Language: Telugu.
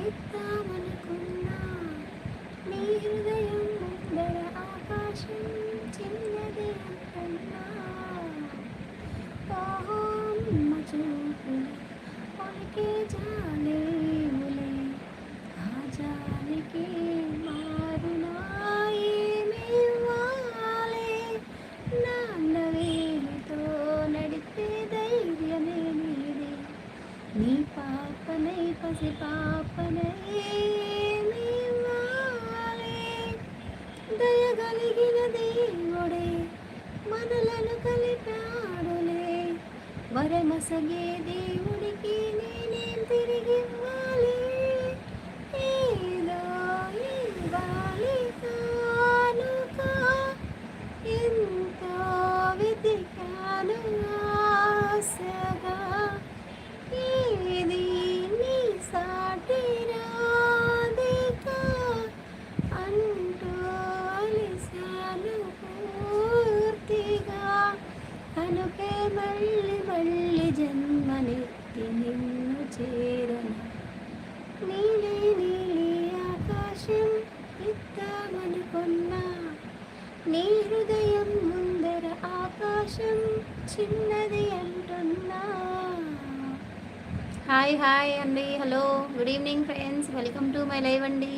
ఇద్దామనుకున్నా నీ హృదయం ముందర ఆకాశం చిన్నది అంటున్నా ఓహో అమ్మ చూపులే ఒలికే జాలేములే ఆ జాలికి మారునా ఏమివ్వాలే నాన్న వేలితో నడిపే ధైర్యమే నీదే నీ పాపనై పసి పాపనై ఏమివ్వాలే దయగలిగిన దేవుడే మనలను కలిపాడులే వరమసగే దేవుడికి నేనేం తిరిగివ్వాలి ఏదో ఇవ్వాలి కానుక ఎంతో వెతికాను ఆశగా ఏది నీ సాటి రాధిక అంటూ అలిసాను పూర్తిగా కనుకే మళ్ళీ మళ్ళీ జన్మనెత్తి నిన్ను చేరను నీలి నీలి ఆకాశం ఇద్దామనుకున్నా నీ హృదయం ముందర ఆకాశం చిన్నది అంటున్నా. హాయ్ హాయ్ అండి, hello, good evening friends, welcome to my live అండి.